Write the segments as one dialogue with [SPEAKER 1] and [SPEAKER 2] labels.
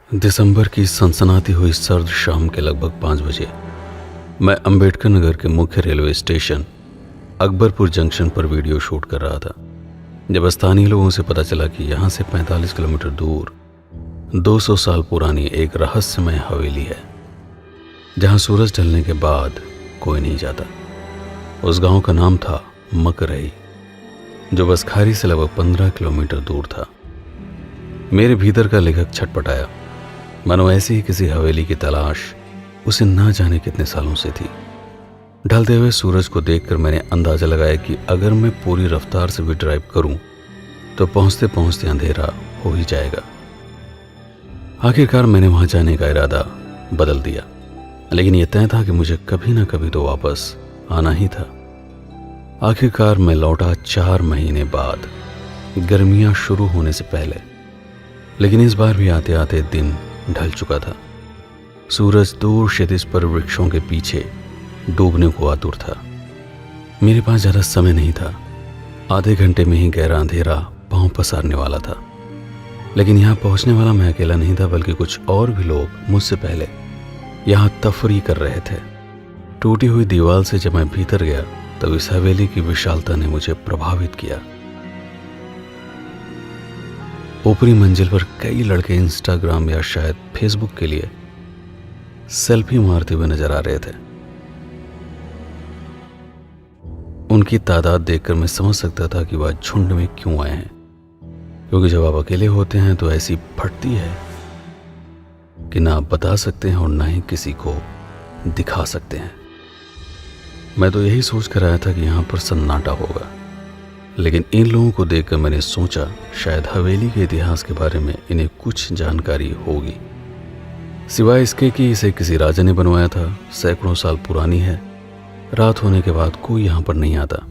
[SPEAKER 1] दिसंबर की सनसनाती हुई सर्द शाम के लगभग 5 बजे मैं अंबेडकर नगर के मुख्य रेलवे स्टेशन अकबरपुर जंक्शन पर वीडियो शूट कर रहा था जब स्थानीय लोगों से पता चला कि यहाँ से 45 किलोमीटर दूर 200 साल पुरानी एक रहस्यमय हवेली है जहाँ सूरज ढलने के बाद कोई नहीं जाता। उस गांव का नाम था मकरई, जो बसखारी से लगभग 15 किलोमीटर दूर था। मेरे भीतर का लेखक छटपटाया, मानो ऐसी ही किसी हवेली की तलाश उसे ना जाने कितने सालों से थी। ढलते हुए सूरज को देखकर मैंने अंदाजा लगाया कि अगर मैं पूरी रफ्तार से भी ड्राइव करूं तो पहुंचते पहुंचते अंधेरा हो ही जाएगा। आखिरकार मैंने वहां जाने का इरादा बदल दिया, लेकिन यह तय था कि मुझे कभी ना कभी तो वापस आना ही था। आखिरकार मैं लौटा 4 महीने बाद, गर्मियां शुरू होने से पहले। लेकिन इस बार भी आते आते दिन ढल चुका था। सूरज दूर क्षितिज पर वृक्षों के पीछे डूबने को आतुर था। मेरे पास ज्यादा समय नहीं था। आधे घंटे में ही गहरा अंधेरा पांव पसारने वाला था। लेकिन यहाँ पहुंचने वाला मैं अकेला नहीं था, बल्कि कुछ और भी लोग मुझसे पहले यहाँ तफरी कर रहे थे। टूटी हुई दीवार से जब मैं भीतर गया तब इस हवेली की विशालता ने मुझे प्रभावित किया। ऊपरी मंजिल पर कई लड़के इंस्टाग्राम या शायद फेसबुक के लिए सेल्फी मारते हुए नजर आ रहे थे। उनकी तादाद देखकर मैं समझ सकता था कि वह झुंड में क्यों आए हैं, क्योंकि जब आप अकेले होते हैं तो ऐसी फटती है कि ना आप बता सकते हैं और ना ही किसी को दिखा सकते हैं। मैं तो यही सोच कर आया था कि यहां पर सन्नाटा होगा, लेकिन इन लोगों को देखकर मैंने सोचा शायद हवेली के इतिहास के बारे में इन्हें कुछ जानकारी होगी, सिवाय इसके कि इसे किसी राजा ने बनवाया था, सैकड़ों साल पुरानी है, रात होने के बाद कोई यहाँ पर नहीं आता।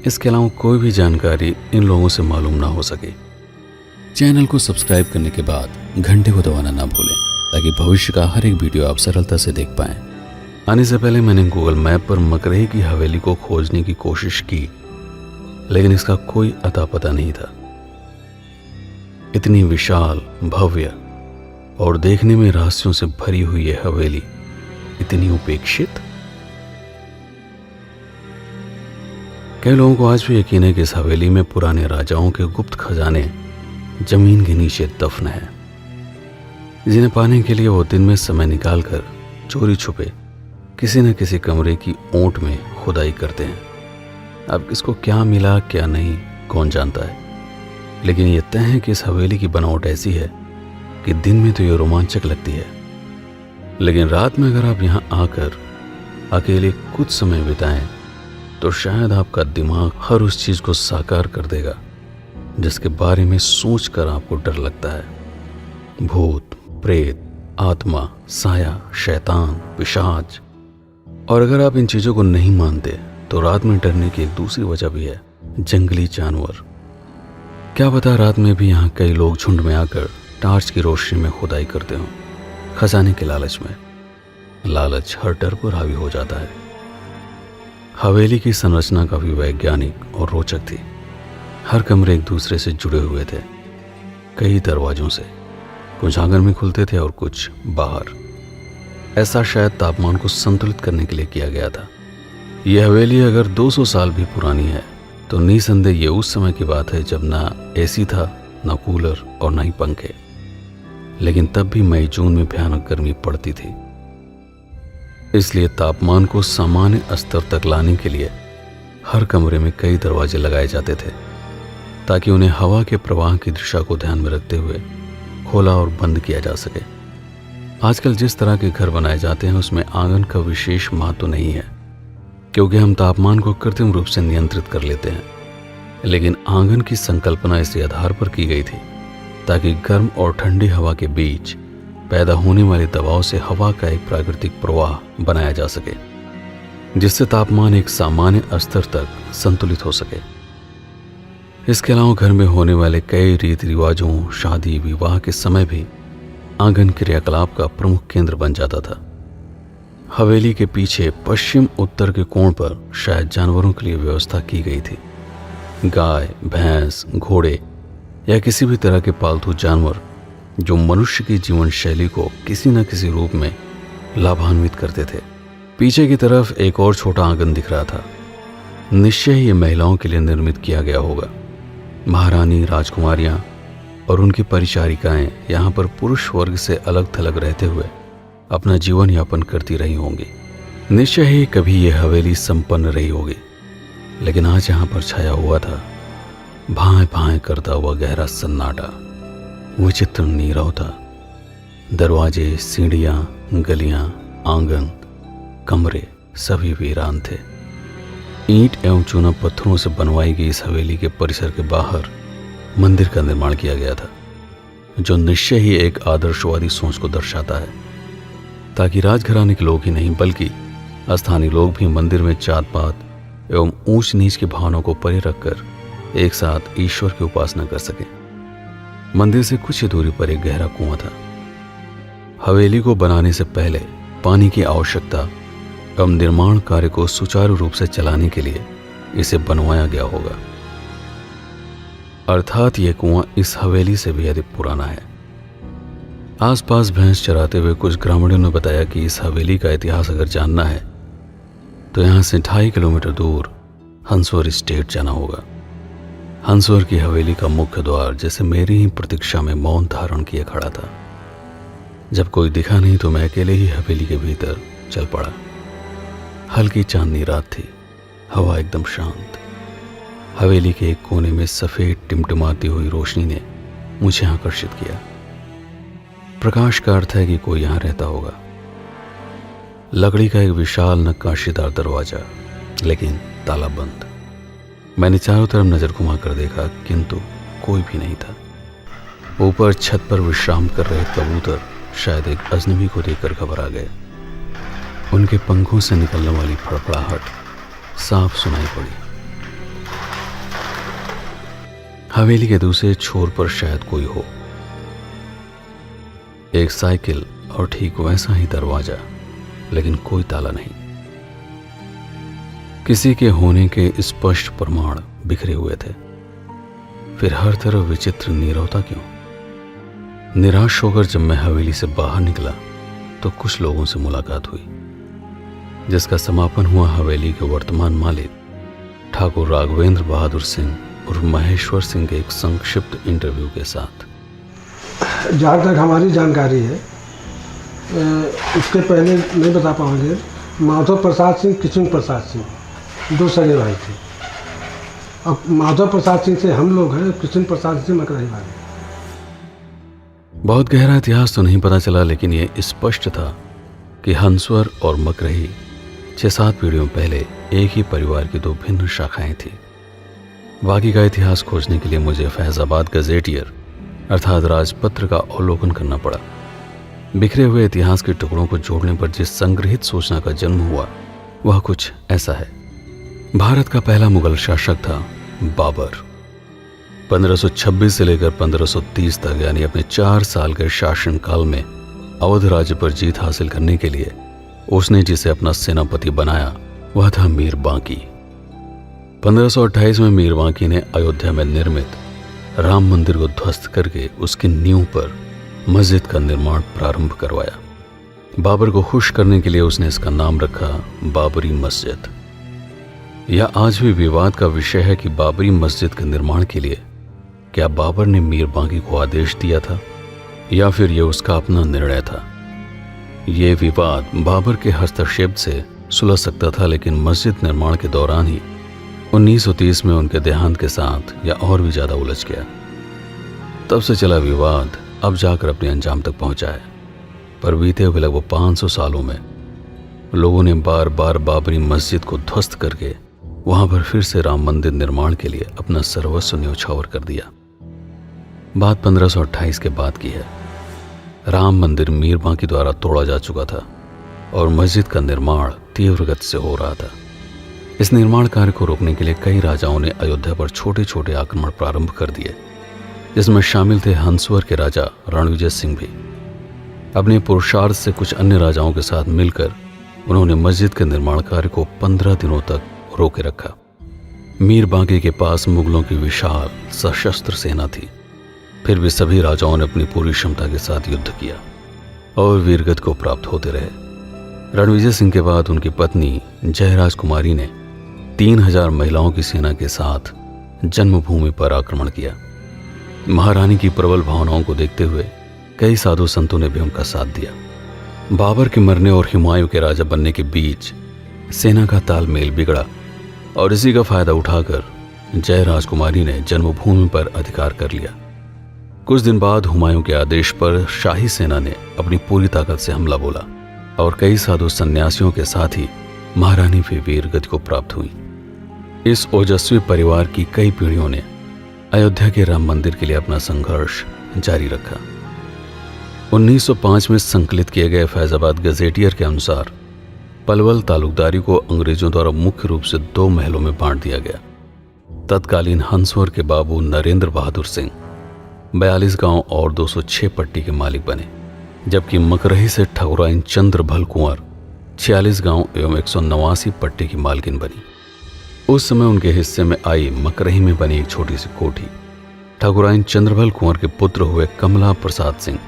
[SPEAKER 1] इसके अलावा कोई भी जानकारी इन लोगों से मालूम ना हो सके। चैनल को सब्सक्राइब करने के बाद घंटे को दबाना ना भूलें, ताकि भविष्य का हर एक वीडियो आप सरलता से देख पाएं। आने से पहले मैंने गूगल मैप पर मकरई की हवेली को खोजने की कोशिश की, लेकिन इसका कोई अता पता नहीं था। इतनी विशाल, भव्य और देखने में रहस्यों से भरी हुई यह हवेली इतनी उपेक्षित। कई लोगों को आज भी यकीन है कि इस हवेली में पुराने राजाओं के गुप्त खजाने जमीन के नीचे दफन है, जिन्हें पाने के लिए वो दिन में समय निकालकर चोरी छुपे किसी न किसी कमरे की ओंठ में खुदाई करते हैं। अब किसको क्या मिला क्या नहीं कौन जानता है, लेकिन ये तय है कि इस हवेली की बनावट ऐसी है कि दिन में तो ये रोमांचक लगती है, लेकिन रात में अगर आप यहाँ आकर अकेले कुछ समय बिताएं तो शायद आपका दिमाग हर उस चीज को साकार कर देगा जिसके बारे में सोचकर आपको डर लगता है। भूत, प्रेत, आत्मा, साया, शैतान, पिशाच। और अगर आप इन चीजों को नहीं मानते तो रात में डरने की एक दूसरी वजह भी है, जंगली जानवर। क्या पता रात में भी यहाँ कई लोग झुंड में आकर टार्च की रोशनी में खुदाई करते हों, खजाने के लालच में। लालच हर डर पर हावी हो जाता है। हवेली की संरचना काफी वैज्ञानिक और रोचक थी। हर कमरे एक दूसरे से जुड़े हुए थे, कई दरवाजों से। कुछ आंगन में खुलते थे और कुछ बाहर। ऐसा शायद तापमान को संतुलित करने के लिए किया गया था। यह हवेली अगर 200 साल भी पुरानी है तो निसंदेह ये उस समय की बात है जब ना एसी था, ना कूलर और ना ही पंखे। लेकिन तब भी मई जून में भयानक गर्मी पड़ती थी, इसलिए तापमान को सामान्य स्तर तक लाने के लिए हर कमरे में कई दरवाजे लगाए जाते थे, ताकि उन्हें हवा के प्रवाह की दिशा को ध्यान में रखते हुए खोला और बंद किया जा सके। आजकल जिस तरह के घर बनाए जाते हैं उसमें आंगन का विशेष महत्व नहीं है, क्योंकि हम तापमान को कृत्रिम रूप से नियंत्रित कर लेते हैं। लेकिन आंगन की संकल्पना इसी आधार पर की गई थी ताकि गर्म और ठंडी हवा के बीच पैदा होने वाले दबाव से हवा का एक प्राकृतिक प्रवाह बनाया जा सके, जिससे तापमान एक सामान्य स्तर तक संतुलित हो सके। इसके अलावा घर में होने वाले कई रीति रिवाजों, शादी विवाह के समय भी आंगन क्रियाकलाप का प्रमुख केंद्र बन जाता था। हवेली के पीछे पश्चिम उत्तर के कोण पर शायद जानवरों के लिए व्यवस्था की गई थी। गाय, भैंस, घोड़े या किसी भी तरह के पालतू जानवर जो मनुष्य की जीवन शैली को किसी न किसी रूप में लाभान्वित करते थे। पीछे की तरफ एक और छोटा आंगन दिख रहा था। निश्चय ही ये महिलाओं के लिए निर्मित किया गया होगा। महारानी, राजकुमारियां और उनकी परिचारिकाएं यहाँ पर पुरुष वर्ग से अलग थलग रहते हुए अपना जीवन यापन करती रही होंगी। निश्चय ही कभी ये हवेली संपन्न रही होगी, लेकिन आज यहाँ पर छाया हुआ था भाएं भाएं करता हुआ गहरा सन्नाटा। विचित्र नीरव था। दरवाजे, सीढ़ियां, गलियां, आंगन, कमरे सभी वीरान थे। ईंट एवं चूना पत्थरों से बनवाई गई इस हवेली के परिसर के बाहर मंदिर का निर्माण किया गया था, जो निश्चय ही एक आदर्शवादी सोच को दर्शाता है, ताकि राजघराने के लोग ही नहीं बल्कि स्थानीय लोग भी मंदिर में जात पात एवं ऊंच नीच की भावनाओं को परे रखकर एक साथ ईश्वर की उपासना कर सके। मंदिर से कुछ ही दूरी पर एक गहरा कुआं था। हवेली को बनाने से पहले पानी की आवश्यकता एवं निर्माण कार्य को सुचारू रूप से चलाने के लिए इसे बनवाया गया होगा। अर्थात यह कुआं इस हवेली से भी अधिक पुराना है। आसपास भैंस चराते हुए कुछ ग्रामीणों ने बताया कि इस हवेली का इतिहास अगर जानना है तो यहां से 2.5 किलोमीटर दूर हंसवर स्टेट जाना होगा। हंसवर की हवेली का मुख्य द्वार जैसे मेरी ही प्रतीक्षा में मौन धारण किए खड़ा था। जब कोई दिखा नहीं तो मैं अकेले ही हवेली के भीतर चल पड़ा। हल्की चांदनी रात थी, हवा एकदम शांत। हवेली के एक कोने में सफेद टिमटिमाती हुई रोशनी ने मुझे आकर्षित किया। प्रकाश का अर्थ है कि कोई यहां रहता होगा। लकड़ी का एक विशाल नक्काशीदार दरवाजा, लेकिन ताला बंद। मैंने चारों तरफ नजर घुमाकर देखा, किंतु कोई भी नहीं था। ऊपर छत पर विश्राम कर रहे कबूतर शायद एक अजनबी को देखकर घबरा गए। उनके पंखों से निकलने वाली फड़फड़ाहट साफ सुनाई पड़ी। हवेली के दूसरे छोर पर शायद कोई हो। एक साइकिल और ठीक वैसा ही दरवाजा, लेकिन कोई ताला नहीं। किसी के होने के स्पष्ट प्रमाण बिखरे हुए थे। फिर हर तरफ विचित्र नीरवता क्यों? निराश होकर जब मैं हवेली से बाहर निकला तो कुछ लोगों से मुलाकात हुई, जिसका समापन हुआ हवेली के वर्तमान मालिक ठाकुर राघवेंद्र बहादुर सिंह और महेश्वर सिंह के एक संक्षिप्त इंटरव्यू के साथ।
[SPEAKER 2] जहाँ तक हमारी जानकारी है, उसके पहले नहीं बता पाएंगे। माधव प्रसाद सिंह, किशन प्रसाद सिंह 2 सगे भाई थे। अब माधव प्रसाद सिंह से हम लोग हैं, किशन प्रसाद से मकराही वाले।
[SPEAKER 1] बहुत गहरा इतिहास तो नहीं पता चला, लेकिन यह स्पष्ट था कि हंसवर और मकरही 6-7 पीढ़ियों पहले एक ही परिवार की 2 भिन्न शाखाएं थी। बाकी का इतिहास खोजने के लिए मुझे फैजाबाद गजेटियर अर्थात राजपत्र का अवलोकन करना पड़ा। बिखरे हुए इतिहास के टुकड़ों को जोड़ने पर जिस संग्रहित सूचना का जन्म हुआ वह कुछ ऐसा है। भारत का पहला मुगल शासक था बाबर। 1526 से लेकर 1530 तक, यानी अपने 4 साल के शासनकाल में अवध राज्य पर जीत हासिल करने के लिए उसने जिसे अपना सेनापति बनाया वह था मीर बांकी। 1528 में मीर बांकी ने अयोध्या में निर्मित राम मंदिर को ध्वस्त करके उसकी नींव पर मस्जिद का निर्माण प्रारंभ करवाया। बाबर को खुश करने के लिए उसने इसका नाम रखा बाबरी मस्जिद। यह आज भी विवाद का विषय है कि बाबरी मस्जिद के निर्माण के लिए क्या बाबर ने मीर बांकी को आदेश दिया था या फिर यह उसका अपना निर्णय था। यह विवाद बाबर के हस्तक्षेप से सुलझ सकता था, लेकिन मस्जिद निर्माण के दौरान ही 1930 में उनके देहांत के साथ यह और भी ज्यादा उलझ गया। तब से चला विवाद अब जाकर अपने अंजाम तक पहुंचा है। पर बीते हुए लगभग 500 सालों में लोगों ने बार बार बाबरी मस्जिद को ध्वस्त करके वहां पर फिर से राम मंदिर निर्माण के लिए अपना सर्वस्व न्यौछावर कर दिया। बात 1528 के बाद की है। राम मंदिर मीर बांकी द्वारा तोड़ा जा चुका था और मस्जिद का निर्माण तीव्र गति से हो रहा था। इस निर्माण कार्य को रोकने के लिए कई राजाओं ने अयोध्या पर छोटे छोटे आक्रमण प्रारंभ कर दिए, जिसमें शामिल थे हंसवर के राजा रणविजय सिंह भी। अपने पुरुषार्थ से कुछ अन्य राजाओं के साथ मिलकर उन्होंने मस्जिद के निर्माण कार्य को 15 दिनों तक रोके रखा। मीर बांकी के पास मुगलों की विशाल सशस्त्र सेना थी। फिर भी सभी राजाओं ने अपनी पूरी क्षमता के साथ युद्ध किया और वीरगति को प्राप्त होते रहे। रणविजय सिंह के बाद उनकी पत्नी जयराज कुमारी ने 3000 महिलाओं की सेना के साथ जन्मभूमि पर आक्रमण किया। महारानी की प्रबल भावनाओं को देखते हुए कई साधु संतों ने भी उनका साथ दिया। बाबर के मरने और हुमायूं के राजा बनने के बीच सेना का तालमेल बिगड़ा और इसी का फायदा उठाकर जय राजकुमारी ने जन्मभूमि पर अधिकार कर लिया। कुछ दिन बाद हुमायूं के आदेश पर शाही सेना ने अपनी पूरी ताकत से हमला बोला और कई साधु सन्यासियों के साथ ही महारानी भी वीरगति को प्राप्त हुई। इस ओजस्वी परिवार की कई पीढ़ियों ने अयोध्या के राम मंदिर के लिए अपना संघर्ष जारी रखा। 1905 में संकलित किए गए फैजाबाद गजेटियर के अनुसार पलवल तालुकदारी को अंग्रेजों द्वारा मुख्य रूप से 2 महलों में बांट दिया गया। तत्कालीन हंसवर के बाबू नरेंद्र बहादुर सिंह 42 गांव और 206 पट्टी के मालिक बने, जबकि मकरही से ठकुराइन चंद्र भल कुंवर 46 गांव एवं 189 पट्टी की मालकिन बनी। उस समय उनके हिस्से में आई मकरही में बनी एक छोटी सी कोठी ठाकुराइन चंद्रभल कुंवर के पुत्र हुए कमला प्रसाद सिंह,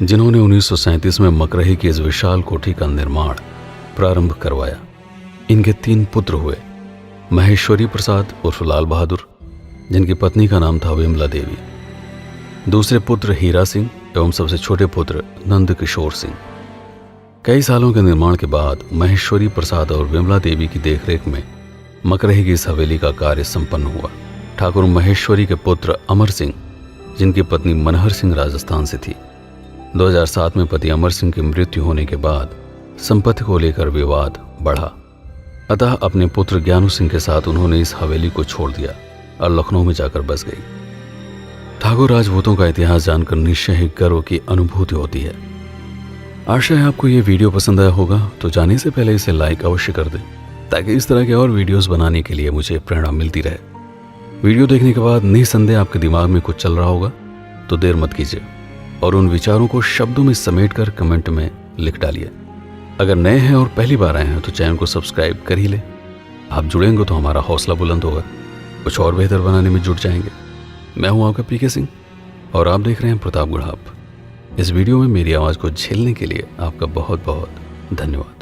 [SPEAKER 1] जिन्होंने 1937 में मकरही की इस विशाल कोठी का निर्माण प्रारंभ करवाया। इनके 3 पुत्र हुए महेश्वरी प्रसाद उर्फ लाल बहादुर, जिनकी पत्नी का नाम था विमला देवी, दूसरे पुत्र हीरा सिंह एवं सबसे छोटे पुत्र नंद किशोर सिंह। कई सालों के निर्माण के बाद महेश्वरी प्रसाद और विमला देवी की देखरेख में मकरही की इस हवेली का कार्य संपन्न हुआ। ठाकुर महेश्वरी के पुत्र अमर सिंह, जिनकी पत्नी मनहर सिंह राजस्थान से थी, 2007 में पति अमर सिंह की मृत्यु होने के बाद संपत्ति को लेकर विवाद बढ़ा। अतः अपने पुत्र ज्ञानू सिंह के साथ उन्होंने इस हवेली को छोड़ दिया और लखनऊ में जाकर बस गई। ठाकुर राजपूतों का इतिहास जानकर निश्चय ही गर्व की अनुभूति होती है। आशा है आपको ये वीडियो पसंद आया होगा, तो जाने से पहले इसे लाइक अवश्य कर दें ताकि इस तरह के और वीडियोस बनाने के लिए मुझे प्रेरणा मिलती रहे। वीडियो देखने के बाद निसंदेह आपके दिमाग में कुछ चल रहा होगा, तो देर मत कीजिए और उन विचारों को शब्दों में समेटकर कमेंट में लिख डालिए। अगर नए हैं और पहली बार आए हैं तो चैनल को सब्सक्राइब कर ही लें। आप जुड़ेंगे तो हमारा हौसला बुलंद होगा, कुछ और बेहतर बनाने में जुट जाएंगे। मैं हूं आपका पीके सिंह और आप देख रहे हैं प्रतापगढ़ हब। इस वीडियो में मेरी आवाज़ को झेलने के लिए आपका बहुत बहुत धन्यवाद।